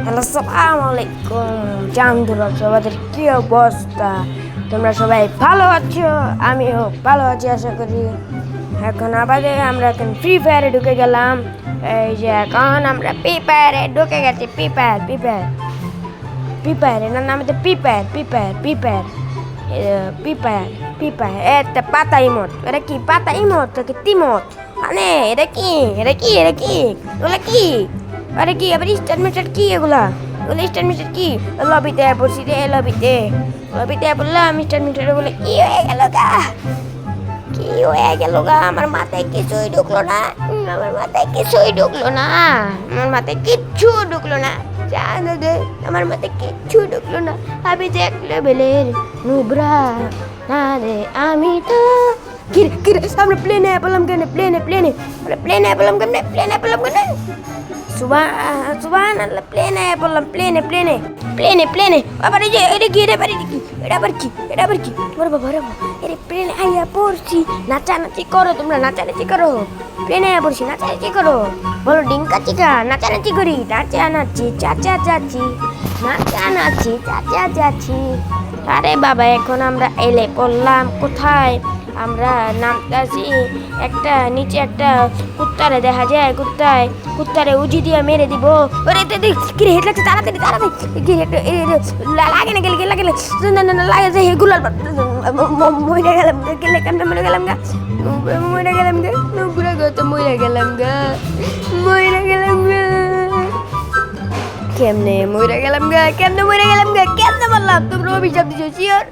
আসসালামু আলাইকুম জানদুরা, সবাদের কি অবস্থা? তোমরা সবাই ভালো আছো? আমিও ভালো আছি আশা করি। এখন আবারে আমরা এখন ফ্রি ফায়ারে ঢুকে গেলাম। এই যে এখন আমরা ফ্রি ফায়ারে ঢুকে গেছি। ফ্রি ফায়ার এনার নাম হচ্ছে ফ্রি ফায়ার এটা পাতা ইমোট। এটা কি পাতা ইমোট নাকি তিমোট? মানে এটা কি ওগুলা কি? আরে কি আবার স্টার মেটার কি এগুলা স্টার মেটার কি? লবিতে পড়ছি রে, লবিতে পড়লাম। স্টার মেটার বলে কি হয়ে গেল গা? আমার মাথায় কিছুই ঢুকলো না। আমার মাথায় কিচ্ছু ঢুকলো না। আমার মাথায় কিচ্ছু ঢুকলো না। আমি যে এক লেভেলের নুবরা না রে, আমি তো কিরে আমরা প্লেনে পেলাম কেন? প্লেনে পেলাম কেন? সুবহানাল্লাহ, প্লেনে বললাম, প্লেনে আবার এই যে এটা আবার কি ওরে বাবা আরে প্লেনে আইয়া পড়ছি। নাচানাচি করো তোমরা, প্লেনে আইয়া পড়ছি, নাচানাচি করো। বলো ডিঙ্কা চিকা, নাচানাচি করি। নাচানাচি চাচা চাচি। আরে বাবা, এখন আমরা এলে পড়লাম কোথায়? আমরা নামতাছি একটা নিচে একটা কুত্তারে দেখা যায়। কুত্তারে উজি দিয়ে মেরে দিব। ওরে কিরে হেড লাগছে, তাড়াতাড়ি লাগে না গেলে না লাগে যে গুলাল মরে গেলাম কেমনে মরে গেলাম বললাম? তোমরা অভিশাপ দিছো শিওর?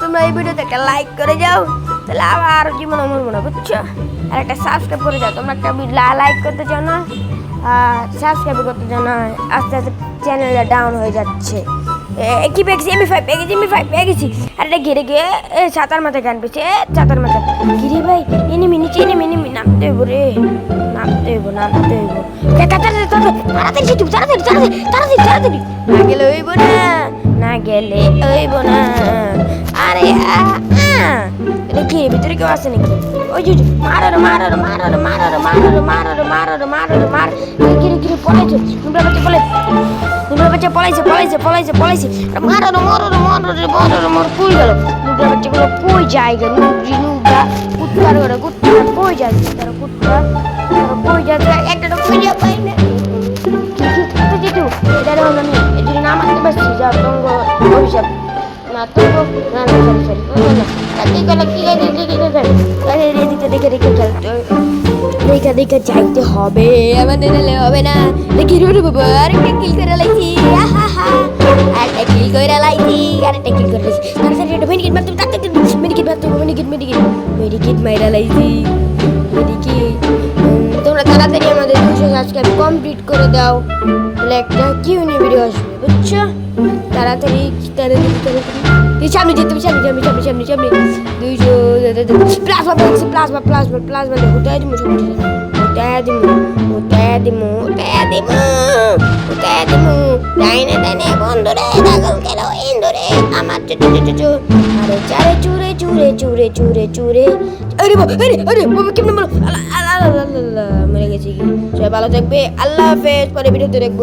তোমরা এই ভিডিওতে একটা লাইক করে যাও, তাহলে আবার জীবনে মরবো না, বুঝছো? আর একটা সাবস্ক্রাইব করে যাও। তোমরা একটা লাইক করতে চাও না, সাবস্ক্রাইব করতে চাও না, আস্তে আস্তে চ্যানেলটা ডাউন হয়ে যাচ্ছে। কি পেয়েছি? এমি5 পেয়ে গেছি। আর এটা ঘিরে গিয়ে ছাতার মাথায় গান পেয়েছে। ছাতার মাথায় ঘিরে ভাই এনিমি নিচে নামতে হইব রে, নামতে হইব। তাড়াতাড়ি না গেলে হইব না। আরে এটা কি ভিতরে কেউ আছে নাকি? ওই যে মার গিরে পড়াইছে। নুবরা বাচ্চা পলাইছে। মার কই গেল? নুবরা বাচ্চাগুলো কই যায় গেল? নুবরা কুত্তার ঘরে কই যায়? কই যায়? একটা কই যা পাই না। এটা হলো আমি যদি না মারতে পারছি যা তঙ্গ অভিশাপ না তঙ্গ না দেখে যাইতে হবে আমাদের, হবে না দেখি রে বাবা। আরেকটা কিল করে লাইছি, মেডিকেট মাইরা লাইছি। তোমরা তাড়াতাড়ি আমাদের 200 সাবস্ক্রাইব কমপ্লিট করে দাও, তাহলে একটা কিউনি ভিডিও আসবে, বুঝছো? তাড়াতাড়ি সামনে যেতে হবে, সামনে 200 প্লাজমা হতে দিমু ডাইনে বন্ধুরে দাগল গেল ইন্দুরে আমার আরে চারে চুরে আরে বাবা কেমন বলো? আল্লাহ মরে গেছি। সবাই ভালো থাকবে, আল্লাহ হাফেজ। পরে ভিডিওতে দেখবো।